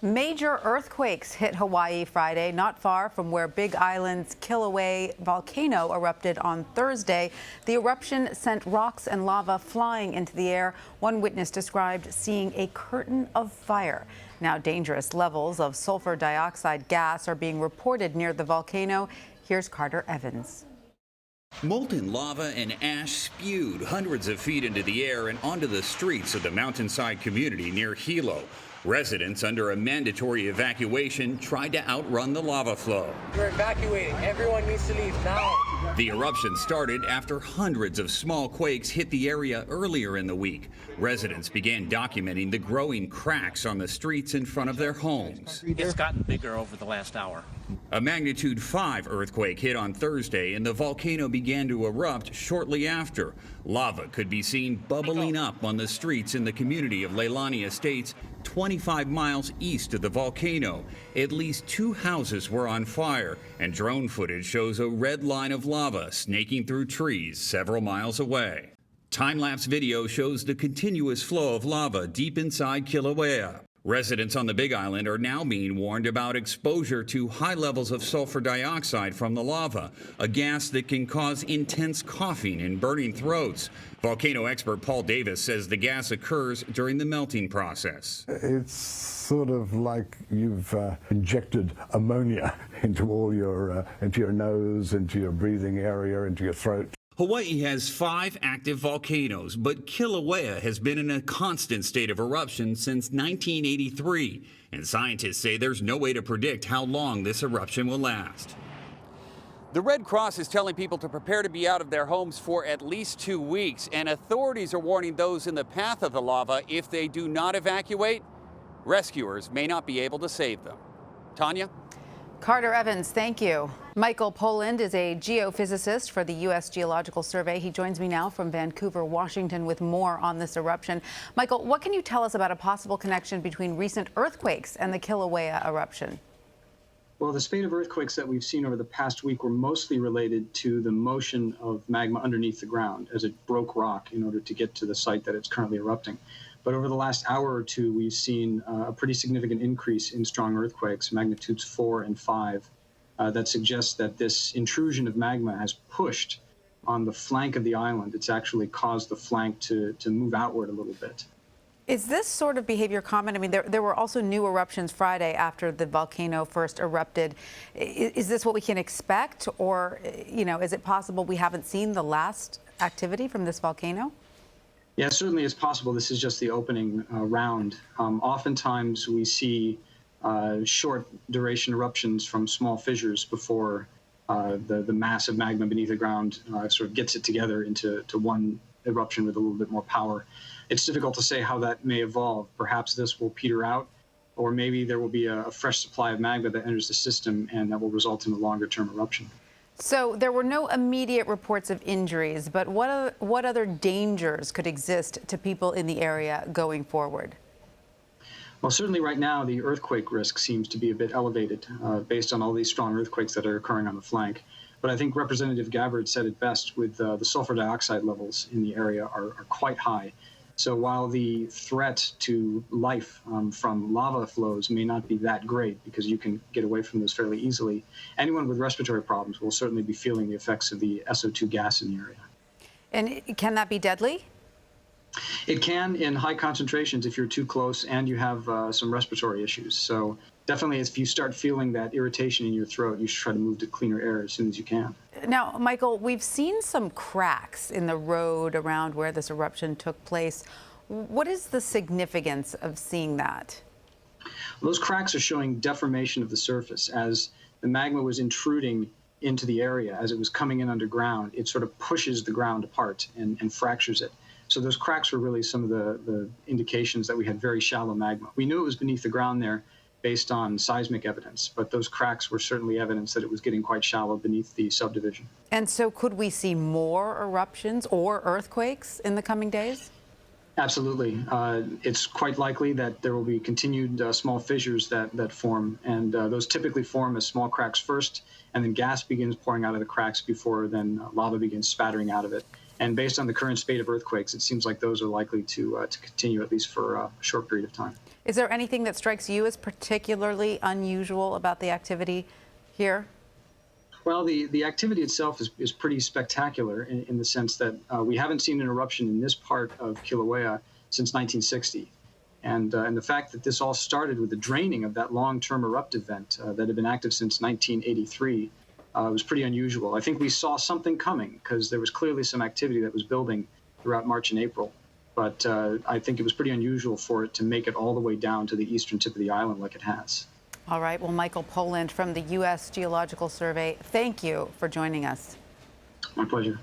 Major earthquakes hit Hawaii Friday, not far from where Big Island's Kilauea volcano erupted on Thursday. The eruption sent rocks and lava flying into the air. One witness described seeing a curtain of fire. Now, dangerous levels of sulfur dioxide gas are being reported near the volcano. Here's Carter Evans. Molten lava and ash spewed hundreds of feet into the air and onto the streets of the mountainside community near Hilo. Residents under a mandatory evacuation tried to outrun the lava flow. We're evacuating. Everyone needs to leave now. The eruption started after hundreds of small quakes hit the area earlier in the week. Residents began documenting the growing cracks on the streets in front of their homes. It's gotten bigger over the last hour. A magnitude 5 earthquake hit on Thursday, and the volcano began to erupt shortly after. Lava could be seen bubbling up on the streets in the community of Leilani Estates, 25 miles east of the volcano. At least 2 houses were on fire, and drone footage shows a red line of lava snaking through trees several miles away. Time-lapse video shows the continuous flow of lava deep inside Kilauea. Residents on the Big Island are now being warned about exposure to high levels of sulfur dioxide from the lava, a gas that can cause intense coughing and burning throats. Volcano expert Paul Davis says the gas occurs during the melting process. It's sort of like you've injected ammonia into your nose, into your breathing area, into your throat. Hawaii has 5 active volcanoes, but Kilauea has been in a constant state of eruption since 1983, and scientists say there's no way to predict how long this eruption will last. The Red Cross is telling people to prepare to be out of their homes for at least 2 weeks, and authorities are warning those in the path of the lava if they do not evacuate, rescuers may not be able to save them. Tanya? Carter Evans, thank you. Michael Poland is a geophysicist for the U.S. Geological Survey. He joins me now from Vancouver, Washington, with more on this eruption. Michael, what can you tell us about a possible connection between recent earthquakes and the Kilauea eruption? Well, the spate of earthquakes that we've seen over the past week were mostly related to the motion of magma underneath the ground as it broke rock in order to get to the site that it's currently erupting. But over the last hour or two, we've seen a pretty significant increase in strong earthquakes, magnitudes 4 and 5, that suggests that this intrusion of magma has pushed on the flank of the island. It's actually caused the flank to move outward a little bit. Is this sort of behavior common? I mean, there were also new eruptions Friday after the volcano first erupted. Is this what we can expect? Or, is it possible we haven't seen the last activity from this volcano? Yeah, certainly it's possible. This is just the opening round. Oftentimes we see short duration eruptions from small fissures before the mass of magma beneath the ground sort of gets it together into one eruption with a little bit more power. It's difficult to say how that may evolve. Perhaps this will peter out, or maybe there will be a fresh supply of magma that enters the system and that will result in a longer-term eruption. So there were no immediate reports of injuries, but what other dangers could exist to people in the area going forward? Well, certainly right now the earthquake risk seems to be a bit elevated based on all these strong earthquakes that are occurring on the flank. But I think Representative Gabbard said it best with the sulfur dioxide levels in the area are quite high. So while the threat to life from lava flows may not be that great because you can get away from those fairly easily, anyone with respiratory problems will certainly be feeling the effects of the SO2 gas in the area. And can that be deadly? It can in high concentrations if you're too close and you have some respiratory issues. So definitely if you start feeling that irritation in your throat, you should try to move to cleaner air as soon as you can. Now, Michael, we've seen some cracks in the road around where this eruption took place. What is the significance of seeing that? Well, those cracks are showing deformation of the surface. As the magma was intruding into the area, as it was coming in underground, it sort of pushes the ground apart and fractures it. So those cracks were really some of the indications that we had very shallow magma. We knew it was beneath the ground there based on seismic evidence, but those cracks were certainly evidence that it was getting quite shallow beneath the subdivision. And so could we see more eruptions or earthquakes in the coming days? Absolutely. It's quite likely that there will be continued small fissures that form, and those typically form as small cracks first, and then gas begins pouring out of the cracks before then lava begins spattering out of it. And based on the current spate of earthquakes, it seems like those are likely to continue at least for a short period of time. Is there anything that strikes you as particularly unusual about the activity here? Well, the activity itself is pretty spectacular in the sense that we haven't seen an eruption in this part of Kilauea since 1960. And the fact that this all started with the draining of that long-term erupt event that had been active since 1983 was pretty unusual. I think we saw something coming because there was clearly some activity that was building throughout March and April. But I think it was pretty unusual for it to make it all the way down to the eastern tip of the island like it has. All right. Well, Michael Poland from the U.S. Geological Survey, thank you for joining us. My pleasure.